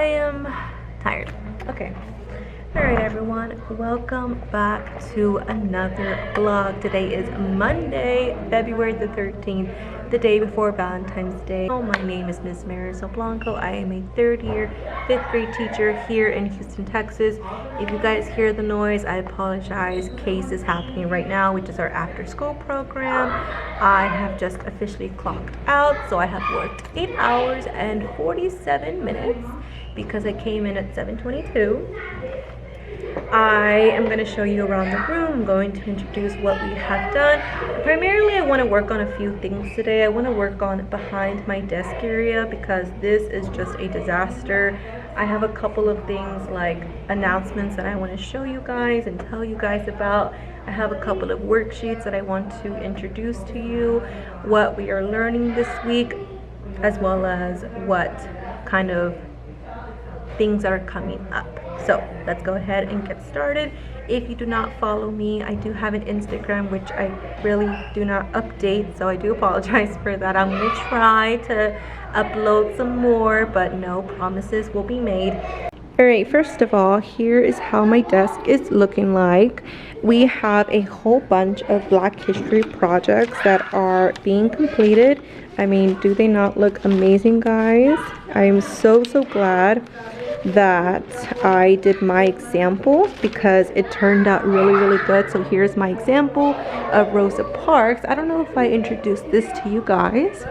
I am tired. Okay. Alright everyone, welcome back to another vlog. Today is Monday, February the 13th, the day before Valentine's Day. My name is Miss Marisol Blanco. I am a third year, 5th grade teacher here in Houston, Texas. If you guys hear the noise, I apologize. Case is happening right now, which is our after school program. I have just officially clocked out, so I have worked 8 hours and 47 minutes because I came in at 7:22. I am going to show you around the room. I'm going to introduce what we have done. Primarily, I want to work on a few things today. I want to work on behind my desk area because this is just a disaster. I have a couple of things like announcements that I want to show you guys and tell you guys about. I have a couple of worksheets that I want to introduce to you, what we are learning this week, as well as what kind of things are coming up. So let's go ahead and get started. If you do not follow me, I do have an Instagram which I really do not update, so I do apologize for that. I'm going to try to upload some more, but no promises will be made. Alright, first of all, here is how my desk is looking like. We have a whole bunch of Black History projects that are being completed. I mean, do they not look amazing, guys? I am so glad that I did my example because it turned out really good. So here's my example of Rosa Parks. I don't know if I introduced this to you guys,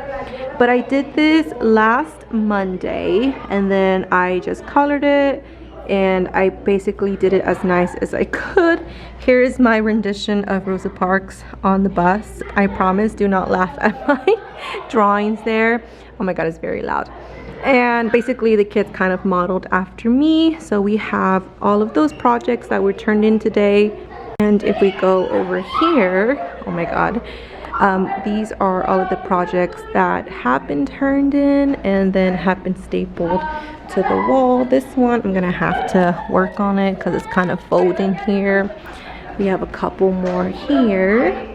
but I did this last Monday and then I just colored it and I basically did it as nice as I could. Here is my rendition of Rosa Parks on the bus. I promise, do not laugh at my drawings there. Oh my god, it's very loud. And basically the kids kind of modeled after me. So we have all of those projects that were turned in today. And if we go over here, oh my god, these are all of the projects that have been turned in and then have been stapled to the wall. This one I'm gonna have to work on it because it's kind of folding here. We have a couple more here.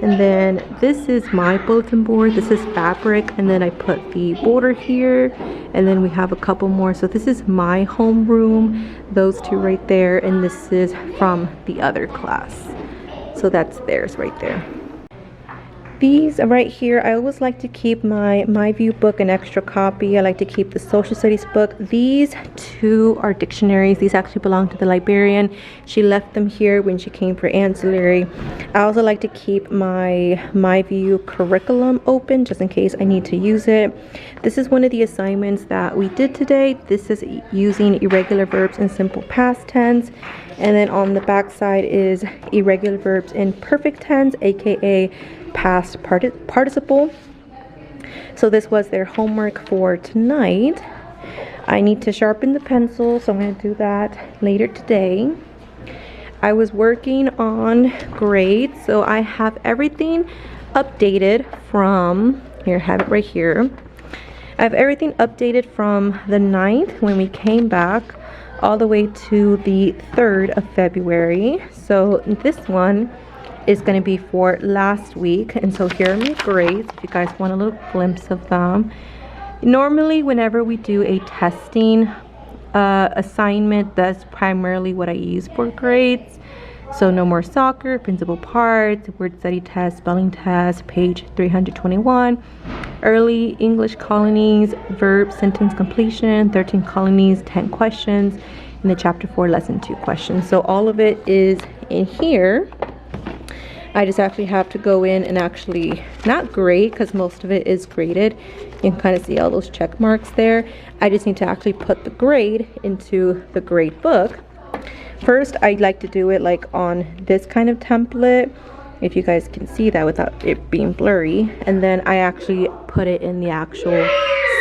And then this is my bulletin board. This is fabric, and then I put the border here, and then we have a couple more. So this is my home room, those two right there, and this is from the other class. So that's theirs right there. These right here, I always like to keep my View book an extra copy. I like to keep the social studies book. These two are dictionaries. These actually belong to the librarian. She left them here when she came for ancillary. I also like to keep my View curriculum open just in case I need to use it. This is one of the assignments that we did today. This is using irregular verbs in simple past tense. And then on the back side is irregular verbs in perfect tense, aka past participle. So this was their homework for tonight. I need to sharpen the pencil, so I'm going to do that later today. I was working on grades, so I have everything updated from here. I have it right here. I have everything updated from the 9th when we came back all the way to the 3rd of February. So this one is going to be for last week, and so here are my grades if you guys want a little glimpse of them. Normally whenever we do a testing assignment, that's primarily what I use for grades. So no more soccer, principal parts, word study test, spelling test, page 321, early English colonies, verb sentence completion, 13 colonies, 10 questions, and the chapter 4 lesson 2 questions. So all of it is in here. I just actually have to go in and actually not grade because most of it is graded. You can kind of see all those check marks there. I just need to actually put the grade into the grade book. First, I'd like to do it like on this kind of template, if you guys can see that without it being blurry. And then I actually put it in the actual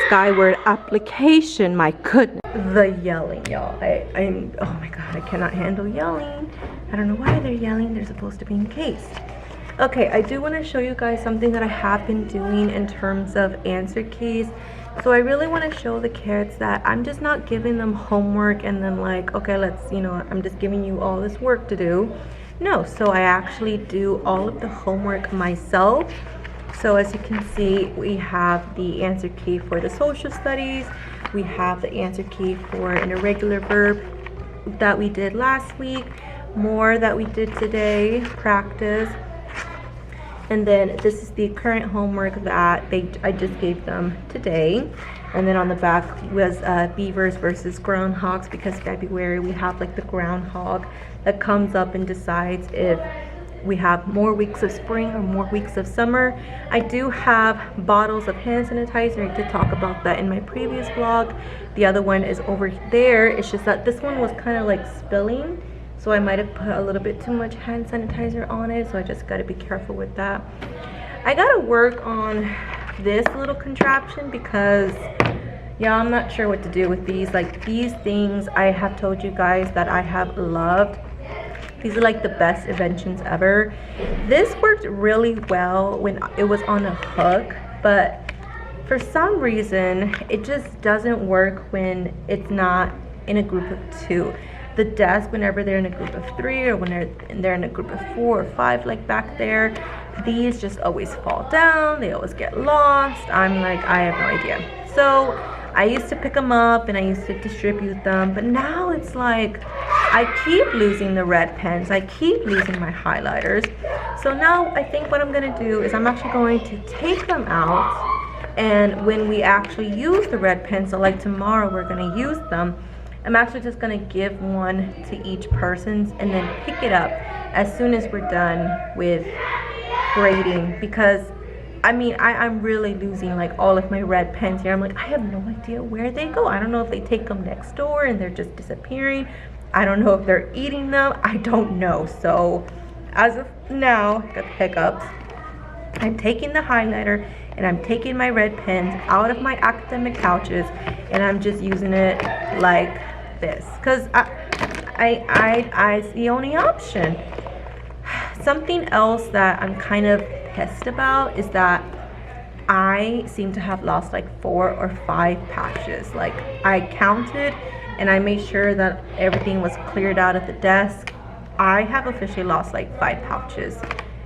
Skyward application. My goodness. The yelling, y'all. I'm oh my god, I cannot handle yelling. I don't know why they're yelling. They're supposed to be encased. Okay, I do want to show you guys something that I have been doing in terms of answer keys. So I really want to show the kids that I'm just not giving them homework and then like, okay, let's, you know, I'm just giving you all this work to do. No, so I actually do all of the homework myself. So as you can see, we have the answer key for the social studies. we have the answer key for an irregular verb that we did last week, more that we did today, practice. And then this is the current homework that I just gave them today. And then on the back was beavers versus groundhogs, because February we have like the groundhog that comes up and decides if we have more weeks of spring or more weeks of summer. I do have bottles of hand sanitizer. I did talk about that in my previous vlog. The other one is over there. It's just that this one was kind of like spilling, so I might have put a little bit too much hand sanitizer on it, so I just got to be careful with that. I got to work on this little contraption because, yeah, I'm not sure what to do with these. Like, these things I have told you guys that I have loved. These are like the best inventions ever. This worked really well when it was on a hook, but for some reason it just doesn't work when it's not in a group of two. The desk, whenever they're in a group of three, or when they're in a group of 4 or 5, like back there, these just always fall down. They always get lost. I'm like, I have no idea. So I used to pick them up and I used to distribute them, but now it's like I keep losing the red pens. I keep losing my highlighters. So now I think what I'm gonna do is I'm actually going to take them out, and when we actually use the red pens, so like tomorrow we're gonna use them, I'm actually just gonna give one to each person and then pick it up as soon as we're done with grading, because I mean, I'm really losing like all of my red pens here. I'm like, I have no idea where they go. I don't know if they take them next door and they're just disappearing. I don't know if they're eating them. I don't know. So as of now, I got the hiccups. I'm taking the highlighter and I'm taking my red pens out of my academic pouches, and I'm just using it like this because it's the only option. Something else that I'm kind of pissed about is that I seem to have lost like 4 or 5 patches. Like, I counted and I made sure that everything was cleared out at the desk. I have officially lost like 5 pouches,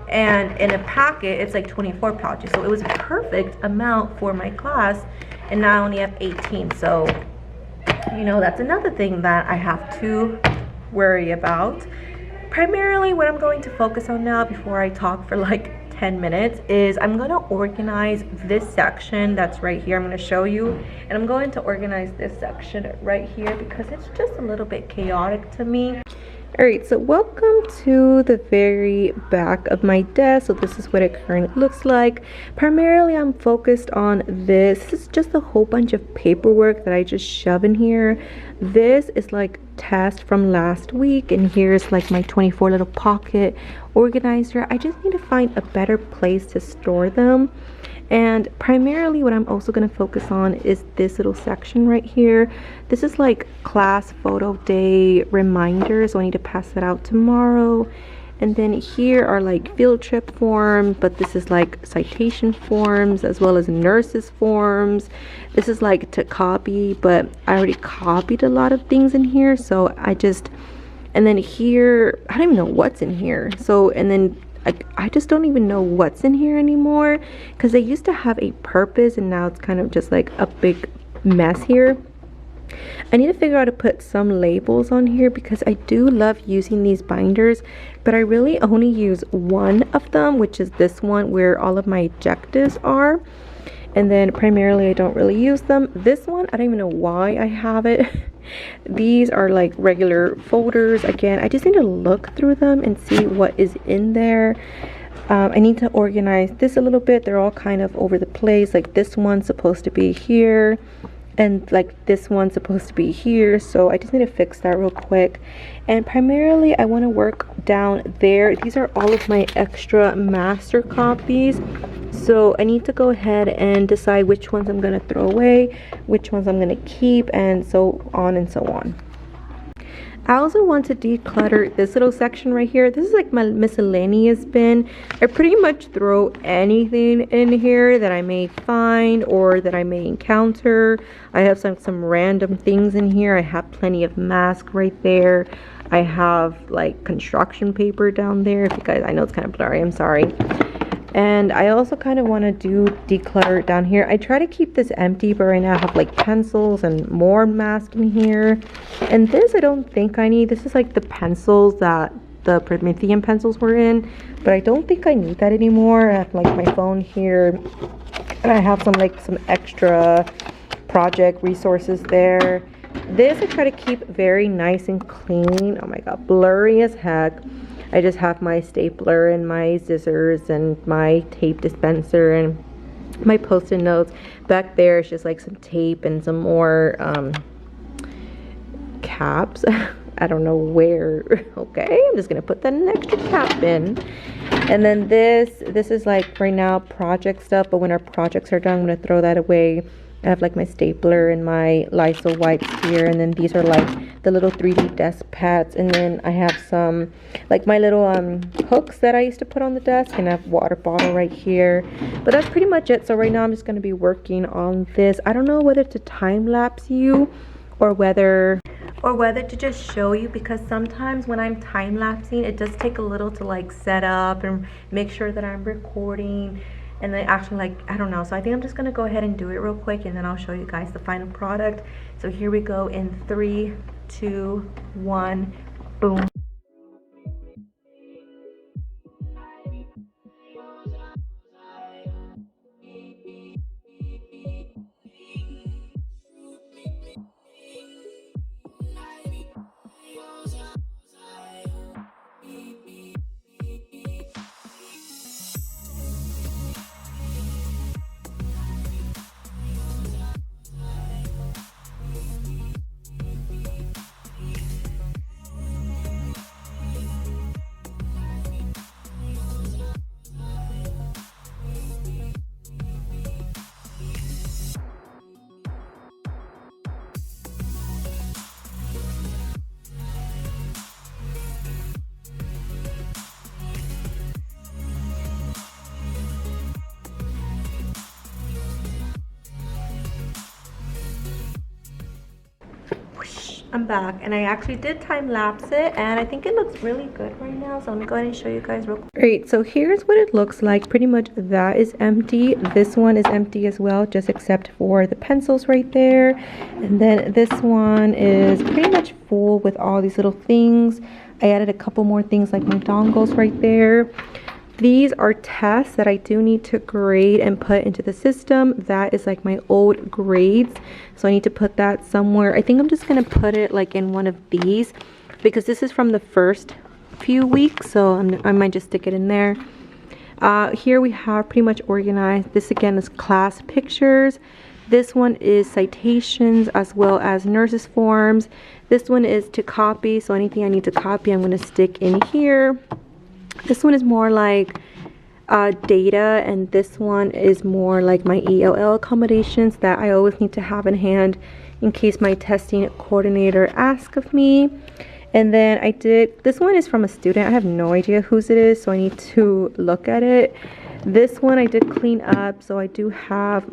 and in a packet it's like 24 pouches, so it was a perfect amount for my class, and now I only have 18. So, you know, that's another thing that I have to worry about. Primarily what I'm going to focus on now, before I talk for like 10 minutes, is I'm going to organize this section that's right here. I'm going to show you, and I'm going to organize this section right here because it's just a little bit chaotic to me. Alright, so welcome to the very back of my desk. So this is what it currently looks like. Primarily I'm focused on this. This is just a whole bunch of paperwork that I just shove in here. This is like test from last week, and here's like my 24 little pocket organizer. I just need to find a better place to store them. And primarily what I'm also going to focus on is this little section right here. This is like class photo day reminders, so I need to pass that out tomorrow. And then here are like field trip forms, but this is like citation forms as well as nurses forms. This is like to copy, but I already copied a lot of things in here, so and then here I don't even know what's in here. So, and then I just don't even know what's in here anymore, because they used to have a purpose and now it's kind of just like a big mess here. I need to figure out how to put some labels on here because I do love using these binders, but I really only use one of them, which is this one where all of my objectives are. And then primarily I don't really use them. This one, I don't even know why I have it. These are like regular folders. Again, I just need to look through them and see what is in there. I need to organize this a little bit. They're all kind of over the place. Like this one's supposed to be here, and like this one's supposed to be here, so I just need to fix that real quick. And primarily I want to work down there. These are all of my extra master copies, so I need to go ahead and decide which ones I'm going to throw away, which ones I'm going to keep, and so on and so on. I also want to declutter this little section right here. This is like my miscellaneous bin. I pretty much throw anything in here that I may find or that I may encounter. I have some random things in here. I have plenty of masks right there. I have like construction paper down there. If you guys, I know it's kind of blurry, I'm sorry. And I also kind of want to do declutter down here. I try to keep this empty, but right now I have like pencils and more masks in here. And this I don't think I need. This is like the pencils that the Promethean pencils were in, but I don't think I need that anymore. I have like my phone here, and I have some extra project resources there. This I try to keep very nice and clean. Oh my god, blurry as heck. I just have my stapler and my scissors and my tape dispenser and my post-it notes. Back there is just like some tape and some more caps. I don't know where. Okay, I'm just gonna put that an extra cap in. And then this is like right now project stuff, but when our projects are done, I'm gonna throw that away. I have like my stapler and my Lysol wipes here, and then these are like the little 3D desk pads, and then I have some like my little hooks that I used to put on the desk, and I have water bottle right here. But that's pretty much it. So right now I'm just going to be working on this. I don't know whether to time lapse you or whether to just show you, because sometimes when I'm time lapsing it does take a little to like set up and make sure that I'm recording. And then actually, like, I don't know, so I think I'm just gonna go ahead and do it real quick, and then I'll show you guys the final product. So here we go in 3, 2, 1, boom. I'm back, and I actually did time lapse it, and I think it looks really good right now. So let me go ahead and show you guys real quick. Great, so here's what it looks like. Pretty much that is empty. This one is empty as well, just except for the pencils right there. And then this one is pretty much full with all these little things. I added a couple more things like my dongles right there. These are tests that I do need to grade and put into the system. That is like my old grades, so I need to put that somewhere. I think I'm just gonna put it like in one of these, because this is from the first few weeks, so I might just stick it in there. Here we have pretty much organized. This again is class pictures. This one is citations as well as nurses forms. This one is to copy, so anything I need to copy I'm gonna stick in here. This one is more like data, and this one is more like my ELL accommodations that I always need to have in hand in case my testing coordinator asks of me. And then this one is from a student. I have no idea whose it is, so I need to look at it. This one I did clean up, so I do have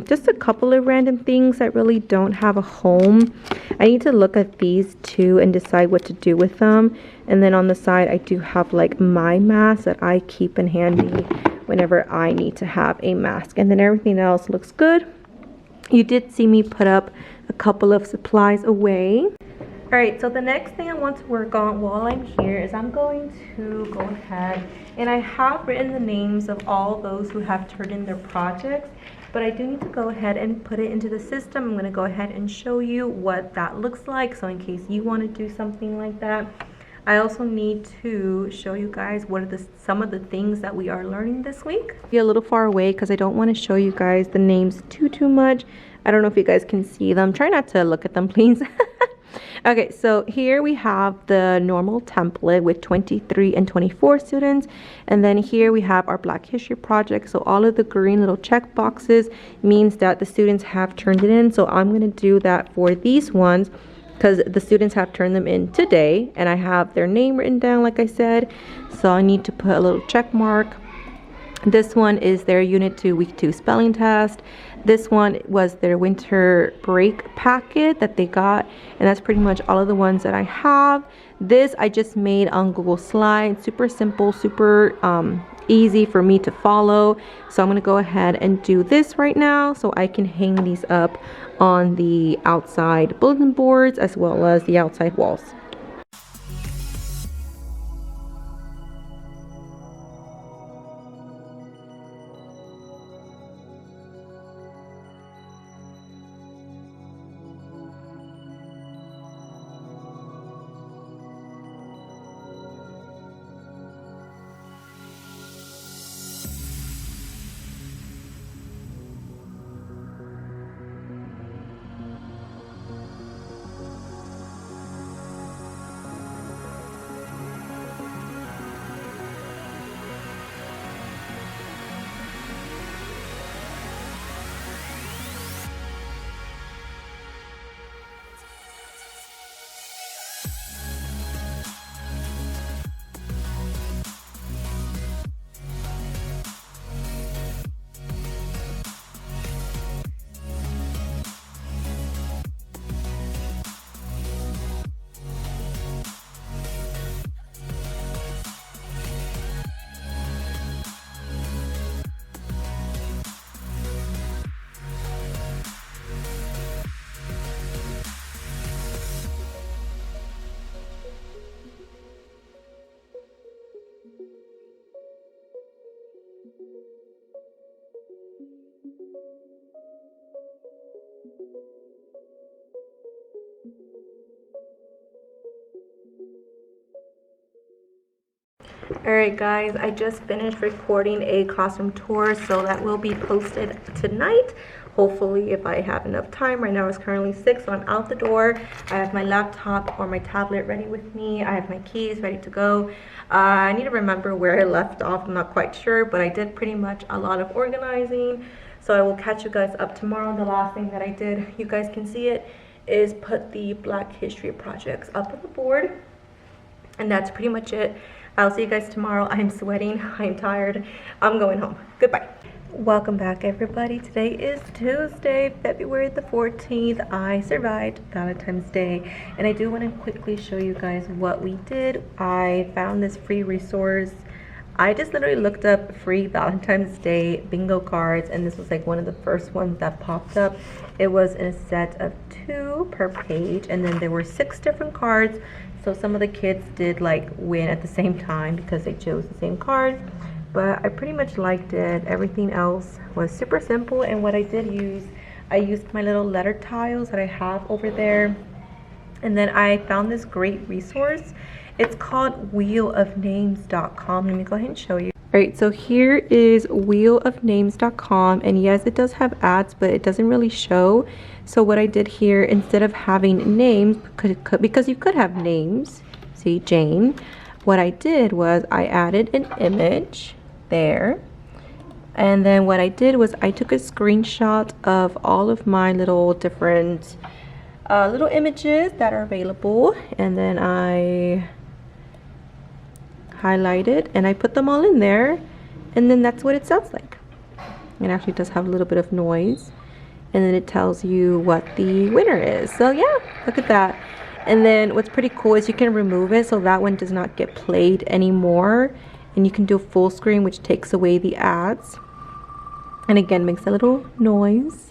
just a couple of random things that really don't have a home. I need to look at these two and decide what to do with them. And then on the side I do have like my mask that I keep in handy whenever I need to have a mask. And then everything else looks good. You did see me put up a couple of supplies away. Alright, so the next thing I want to work on while I'm here is I'm going to go ahead, and I have written the names of all those who have turned in their projects, but I do need to go ahead and put it into the system. I'm going to go ahead and show you what that looks like, so in case you want to do something like that. I also need to show you guys what are some of the things that we are learning this week. Be a little far away because I don't want to show you guys the names too much. I don't know if you guys can see them. Try not to look at them, please. Okay, so here we have the normal template with 23 and 24 students, and then here we have our Black History project. So all of the green little check boxes means that the students have turned it in. So I'm going to do that for these ones because the students have turned them in today, and I have their name written down like I said, so I need to put a little check mark. This one is their Unit 2 Week 2 spelling test. This one was their winter break packet that they got, and that's pretty much all of the ones that I have. This I just made on Google Slides, super simple, super easy for me to follow. So I'm going to go ahead and do this right now so I can hang these up on the outside bulletin boards as well as the outside walls. Alright guys, I just finished recording a classroom tour, so that will be posted tonight. Hopefully, if I have enough time. Right now it's currently 6, so I'm out the door. I have my laptop or my tablet ready with me. I have my keys ready to go. I need to remember where I left off. I'm not quite sure, but I did pretty much a lot of organizing. So I will catch you guys up tomorrow. The last thing that I did, you guys can see it, is put the Black History projects up on the board. And that's pretty much it. I'll see you guys tomorrow. I'm sweating. I'm tired. I'm going home. Goodbye. Welcome back, everybody. Today is Tuesday, February the 14th. I survived Valentine's Day, and I do want to quickly show you guys what we did. I found this free resource. I just literally looked up free Valentine's Day bingo cards, and this was like one of the first ones that popped up. It was in a set of 2 per page, and then there were 6 different cards. So some of the kids did like win at the same time because they chose the same cards. But I pretty much liked it. Everything else was super simple. And what I did use, I used my little letter tiles that I have over there. And then I found this great resource. It's called wheelofnames.com. Let me go ahead and show you. All right, so here is wheelofnames.com, and yes, it does have ads, but it doesn't really show. So what I did here, instead of having names, because you could have names, see, Jane, what I did was I added an image there. And then what I did was I took a screenshot of all of my little different little images that are available, and then I highlighted and I put them all in there, and then that's what it sounds like. It actually does have a little bit of noise, and then it tells you what the winner is. So yeah, look at that. And then what's pretty cool is you can remove it, so that one does not get played anymore, and you can do full screen, which takes away the ads, and again makes a little noise.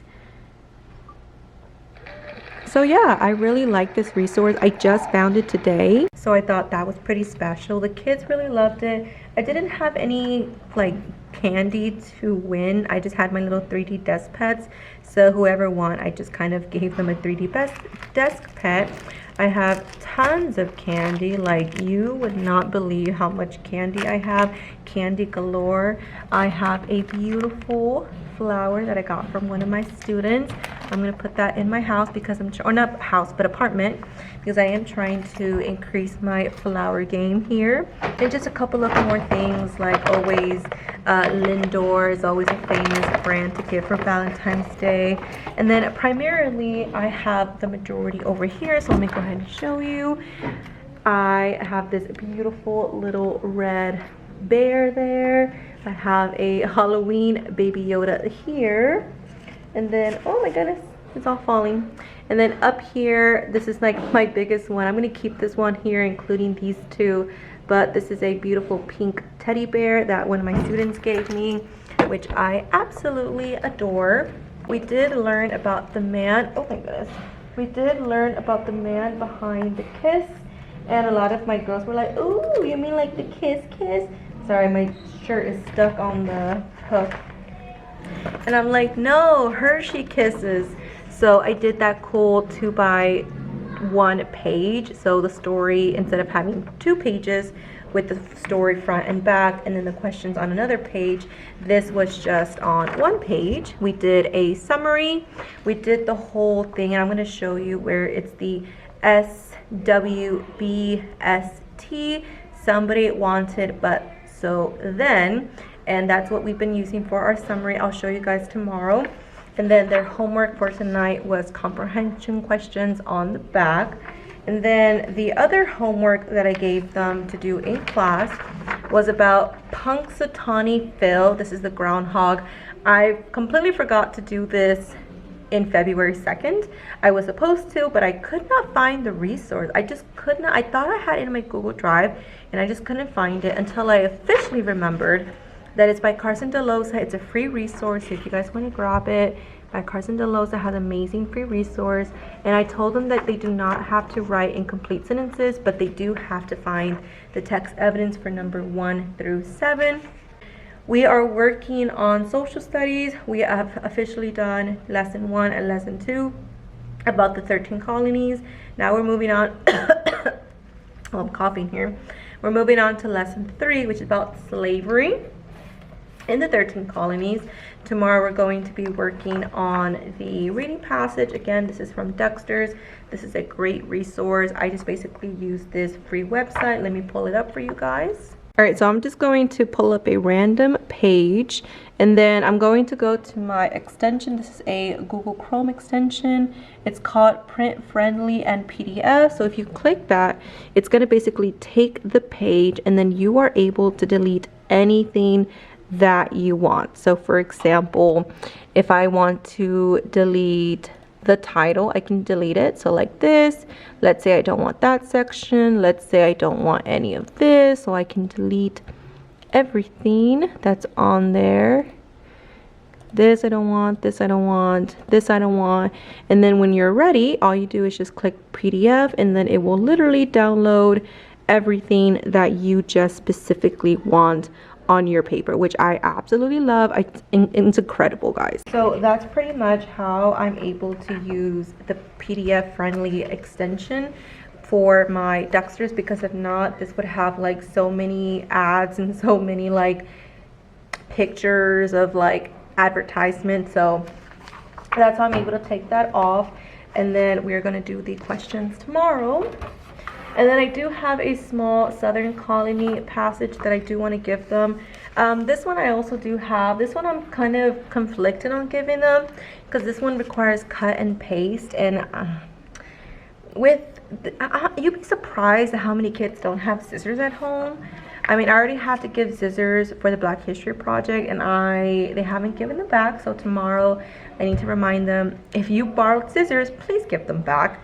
So yeah, I really like this resource. I just found it today, so I thought that was pretty special. The kids really loved it. I didn't have any like candy to win. I just had my little 3D desk pets. So whoever won, I just kind of gave them a 3D desk pet. I have tons of candy. Like, you would not believe how much candy I have. Candy galore. I have a beautiful flower that I got from one of my students. I'm gonna put that in my house because or not house, but apartment, because I am trying to increase my flower game here. And just a couple of more things, like always, Lindor is always a famous brand to give for Valentine's Day. And then primarily I have the majority over here, so let me go ahead and show you. I have this beautiful little red bear there. I have a Halloween Baby Yoda here. And then, oh my goodness, it's all falling. And then up here, this is like my biggest one. I'm gonna keep this one here, including these 2. but this is a beautiful pink teddy bear that one of my students gave me, which I absolutely adore. We did learn about the man, oh my goodness, we did learn about the man behind the kiss, and a lot of my girls were like, ooh, you mean like the kiss kiss? Sorry, my shirt is stuck on the hook. And I'm like, no, Hershey Kisses. So I did that cool 2x1 page. So the story, instead of having 2 pages with the story front and back and then the questions on another page, this was just on 1 page. We did a summary. We did the whole thing, and I'm going to show you where it's the SWBST, somebody wanted but so then, and that's what we've been using for our summary. I'll show you guys tomorrow. And then their homework for tonight was comprehension questions on the back. And then the other homework that I gave them to do in class was about Punxsutawney Phil. This is the groundhog. I completely forgot to do this in February 2nd. I was supposed to, but I could not find the resource. I just could not. I thought I had it in my Google Drive, and I just couldn't find it until I officially remembered that it's by Carson DeLosa. It's a free resource if you guys want to grab it. By Carson DeLosa, has amazing free resource. And I told them that they do not have to write incomplete sentences, but they do have to find the text evidence for number 1 through 7. We are working on social studies. We have officially done lesson 1 and lesson 2 about the 13 colonies. Now we're moving on. Oh, I'm coughing here. We're moving on to lesson 3, which is about slavery in the 13 colonies. Tomorrow we're going to be working on the reading passage. Again, this is from Dexter's. This is a great resource. I just basically use this free website. Let me pull it up for you guys. All right, so I'm just going to pull up a random page, and then I'm going to go to my extension. This is a Google Chrome extension. It's called Print Friendly and PDF. So if you click that, it's going to basically take the page, and then you are able to delete anything that you want. So for example, if I want to delete the title, I can delete it. So like this, let's say I don't want that section, let's say I don't want any of this, so I can delete everything that's on there. This I don't want, this I don't want, this I don't want. And then when you're ready, all you do is just click PDF, and then it will literally download everything that you just specifically want on your paper, which I absolutely love. It's incredible, guys. So that's pretty much how I'm able to use the PDF friendly extension for my Dexter's, because if not, this would have like so many ads and so many like pictures of like advertisements. So that's how I'm able to take that off. And then we're going to do the questions tomorrow. And then I do have a small Southern Colony passage that I do want to give them. This one I also do have. This one I'm kind of conflicted on giving them, because this one requires cut and paste. And you'd be surprised at how many kids don't have scissors at home. I mean, I already have to give scissors for the Black History Project, and they haven't given them back. So tomorrow I need to remind them, if you borrowed scissors, please give them back.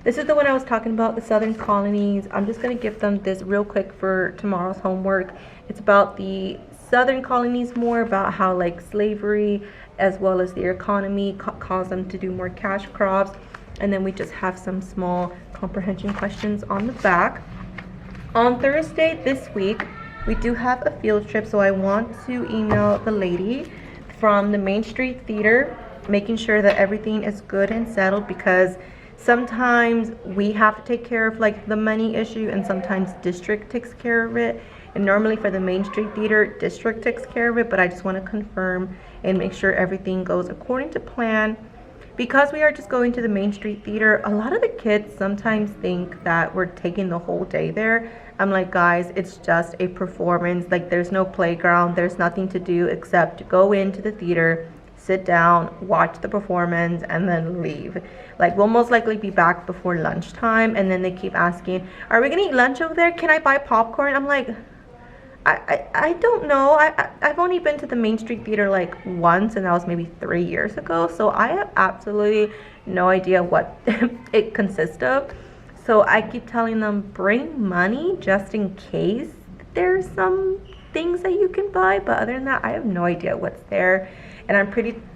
This is the one I was talking about, the Southern Colonies. I'm just going to give them this real quick for tomorrow's homework. It's about the Southern Colonies, more about how like slavery as well as their economy caused them to do more cash crops. And then we just have some small comprehension questions on the back. On Thursday this week, we do have a field trip, so I want to email the lady from the Main Street Theater, making sure that everything is good and settled, because sometimes we have to take care of like the money issue, and sometimes district takes care of it. And normally for the Main Street Theater, district takes care of it, but I just want to confirm and make sure everything goes according to plan. Because we are just going to the Main Street Theater, a lot of the kids sometimes think that we're taking the whole day there. I'm like, guys, it's just a performance. Like, there's no playground, there's nothing to do except go into the theater, sit down, watch the performance, and then leave. Like, we'll most likely be back before lunchtime. And then they keep asking, are we gonna eat lunch over there? Can I buy popcorn? I'm like, I don't know. I've only been to the Main Street Theater like once, and that was maybe 3 years ago. So I have absolutely no idea what it consists of. So I keep telling them, bring money just in case there's some things that you can buy, but other than that, I have no idea what's there. And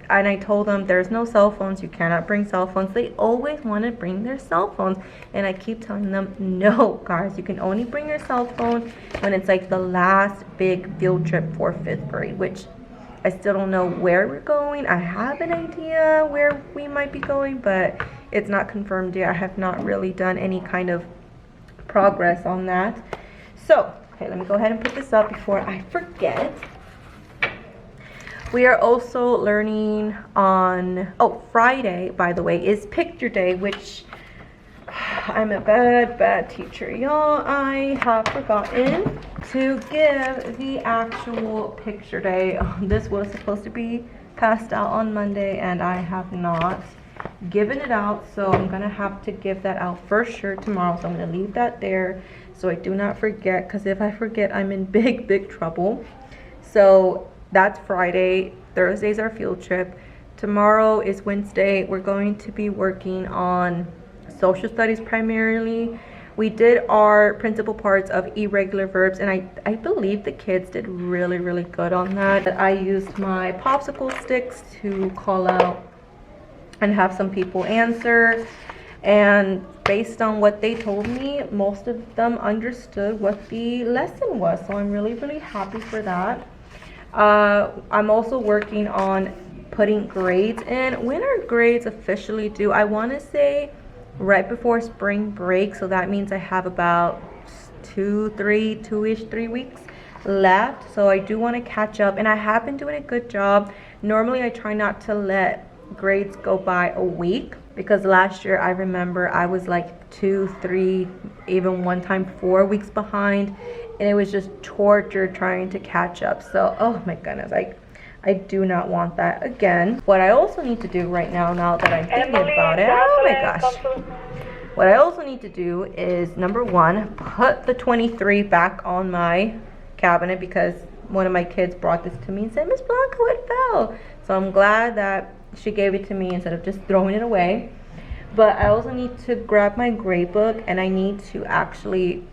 I told them there's no cell phones, you cannot bring cell phones. They always want to bring their cell phones, and I keep telling them, no guys, you can only bring your cell phone when it's like the last big field trip for 5th grade, which I still don't know where we're going. I have an idea where we might be going, but it's not confirmed yet. I have not really done any kind of progress on that. So okay, let me go ahead and put this up before I forget. We are also learning on, oh, Friday, by the way, is picture day, which I'm a bad teacher, y'all. I have forgotten to give the actual picture day. This was supposed to be passed out on Monday, and I have not given it out, so I'm gonna have to give that out for sure tomorrow. So I'm gonna leave that there so I do not forget, because if I forget, I'm in big trouble. So that's Friday. Thursday's our field trip. Tomorrow is Wednesday. We're going to be working on social studies primarily. We did our principal parts of irregular verbs, and I believe the kids did really good on that. I used my popsicle sticks to call out and have some people answer, and based on what they told me, most of them understood what the lesson was, so I'm really happy for that. I'm also working on putting grades in. When are grades officially due? I want to say right before spring break, so that means I have about 2-ish 3 weeks left. So I do want to catch up, and I have been doing a good job. Normally I try not to let grades go by a week, because last year I remember I was like 2, 3, even one time 4 weeks behind, and it was just torture trying to catch up. So oh my goodness, I do not want that again. What I also need to do right now that I'm thinking about it, oh my gosh, what I also need to do is, number one, put the 23 back on my cabinet, because one of my kids brought this to me and said, Miss Blanco, it fell. So I'm glad that she gave it to me instead of just throwing it away. But I also need to grab my grade book, and I need to actually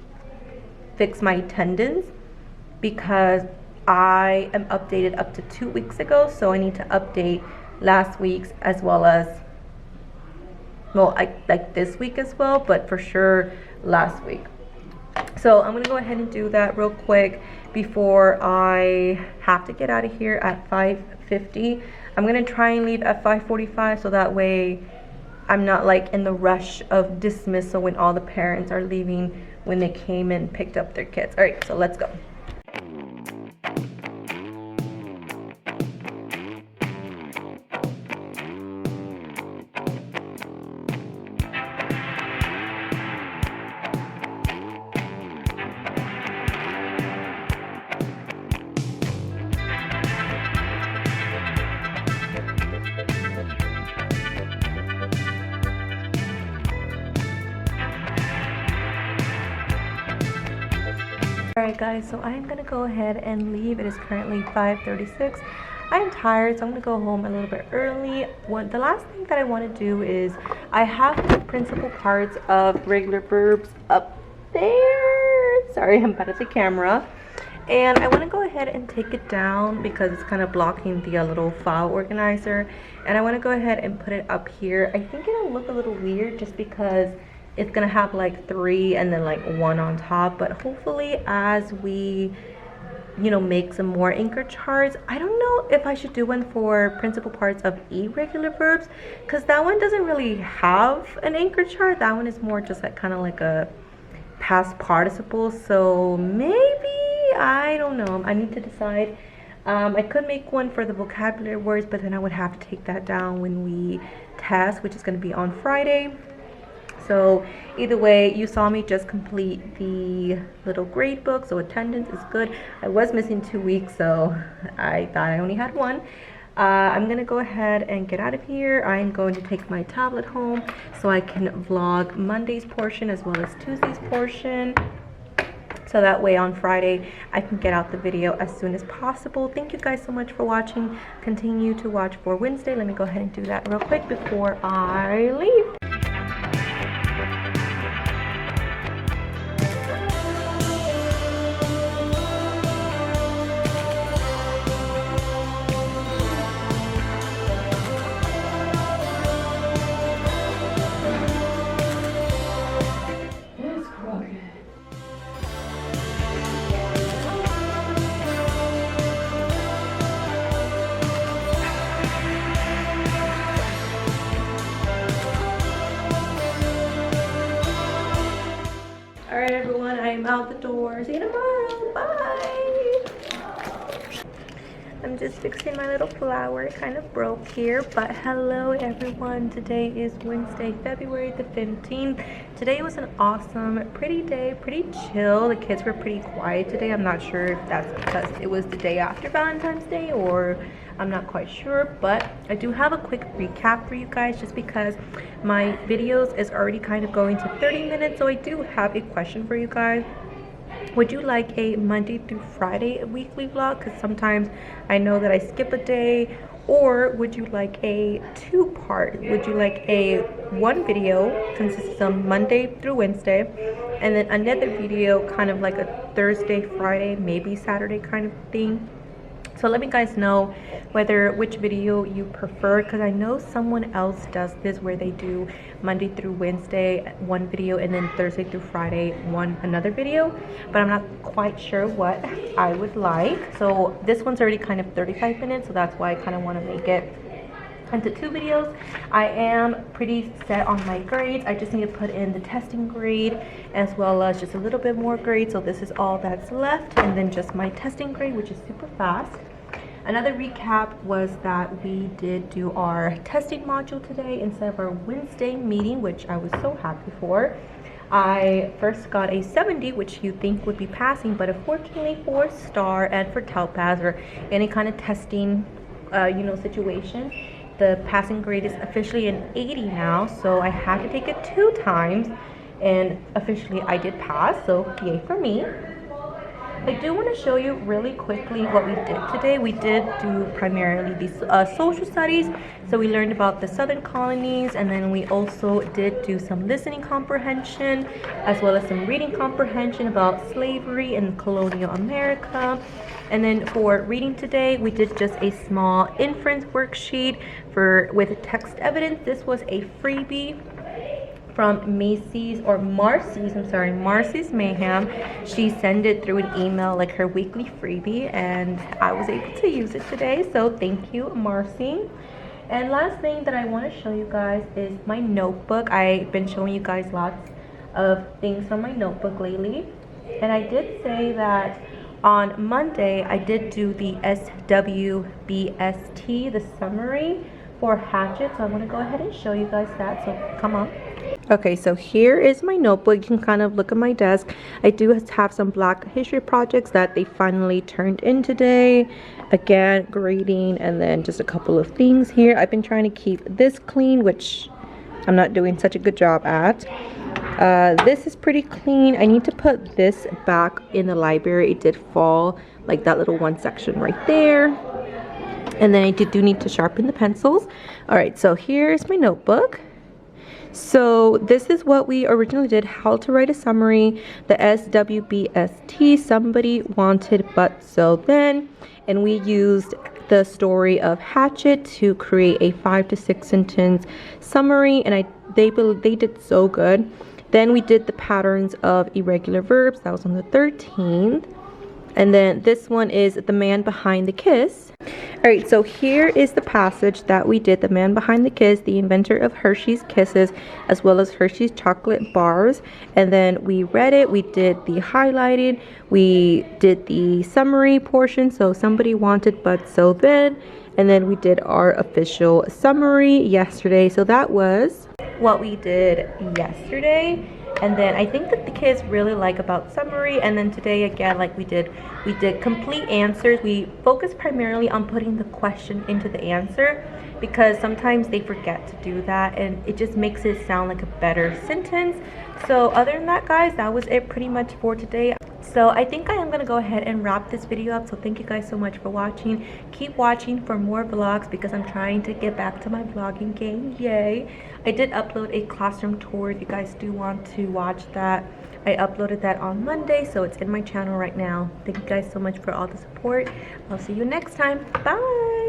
fix my attendance, because I am updated up to 2 weeks ago, so I need to update last week's as well as, well, like this week as well, but for sure last week. So I'm gonna go ahead and do that real quick before I have to get out of here at 5:50. I'm gonna try and leave at 5:45, so that way I'm not like in the rush of dismissal when all the parents are leaving when they came and picked up their kids. All right, so let's go. Alright guys, so I'm gonna go ahead and leave. It is currently 5:36. I'm tired, so I'm gonna go home a little bit early. The last thing that I want to do is, I have the principal parts of regular verbs up there. Sorry, I'm bad at the camera. And I want to go ahead and take it down because it's kind of blocking the little file organizer. And I want to go ahead and put it up here. I think it'll look a little weird just because it's gonna have like 3 and then like 1 on top, but hopefully as we make some more anchor charts. I don't know if I should do one for principal parts of irregular verbs, because that one doesn't really have an anchor chart. That one is more just like kind of like a past participle. So maybe, I don't know, I need to decide. I could make one for the vocabulary words, but then I would have to take that down when we test, which is going to be on Friday. So either way, you saw me just complete the little grade book, so attendance is good. I was missing 2 weeks, so I thought I only had 1. I'm gonna go ahead and get out of here. I'm going to take my tablet home so I can vlog Monday's portion as well as Tuesday's portion, so that way on Friday I can get out the video as soon as possible. Thank you guys so much for watching. Continue to watch for Wednesday. Let me go ahead and do that real quick before I leave. out the door. See you tomorrow. Bye. I'm just fixing my little flower. It kind of broke here, but hello everyone. Today is Wednesday, February the 15th. Today was an awesome, pretty day, pretty chill. The kids were pretty quiet today. I'm not sure if that's because it was the day after Valentine's Day or I'm not quite sure, but I do have a quick recap for you guys just because my videos is already kind of going to 30 minutes. So I do have a question for you guys. Would you like a Monday through Friday weekly vlog? Because sometimes I know that I skip a day. Or would you like a two-part? Would you like a one video consists of Monday through Wednesday, and then another video kind of like a Thursday, Friday, maybe Saturday kind of thing? So let me guys know which video you prefer, because I know someone else does this where they do Monday through Wednesday one video and then Thursday through Friday another video, but I'm not quite sure what I would like. So this one's already kind of 35 minutes, so that's why I kind of want to make it into two videos. I am pretty set on my grades. I just need to put in the testing grade as well as just a little bit more grade. So this is all that's left, and then just my testing grade, which is super fast. Another recap was that we did do our testing module today instead of our Wednesday meeting, which I was so happy for. I first got a 70, which you think would be passing, but unfortunately for STAR and for timelapse or any kind of testing situation, the passing grade is officially an 80 now, so I had to take it 2 times, and officially I did pass, so yay for me. I do want to show you really quickly what we did today. We did do primarily these social studies, so we learned about the southern colonies, and then we also did do some listening comprehension as well as some reading comprehension about slavery in colonial America. And then for reading today, we did just a small inference worksheet with text evidence. This was a freebie from Marcy's Mayhem. She sent it through an email, like her weekly freebie, and I was able to use it today, so thank you, Marcy. And last thing that I want to show you guys is my notebook. I've been showing you guys lots of things from my notebook lately, and I did say that on Monday I did do the SWBST, the summary for Hatchet, so I want to go ahead and show you guys that, so come on. Okay, so here is my notebook. You can kind of look at my desk. I do have some Black history projects that they finally turned in today. Again, grading, and then just a couple of things here. I've been trying to keep this clean, which I'm not doing such a good job at. This is pretty clean. I need to put this back in the library. It did fall, like that little one section right there. And then I do need to sharpen the pencils. All right, so here's my notebook. So this is what we originally did, how to write a summary, the SWBST, somebody wanted but so then, and we used the story of Hatchet to create a 5 to 6 sentence summary, and they did so good. Then we did the patterns of irregular verbs. That was on the 13th. And then this one is the man behind the kiss. All right, so here is the passage that we did. The man behind the kiss, the inventor of Hershey's Kisses, as well as Hershey's chocolate bars. And then we read it. We did the highlighting. We did the summary portion. So somebody wanted but so then. And then we did our official summary yesterday. So that was what we did yesterday. And then I think that the kids really like about summary. And then today again, like we did complete answers. We focused primarily on putting the question into the answer, because sometimes they forget to do that and it just makes it sound like a better sentence. So other than that, guys, that was it pretty much for today. So I think I am going to go ahead and wrap this video up. So thank you guys so much for watching. Keep watching for more vlogs because I'm trying to get back to my vlogging game. Yay. I did upload a classroom tour if you guys do want to watch that. I uploaded that on Monday, so it's in my channel right now. Thank you guys so much for all the support. I'll see you next time. Bye.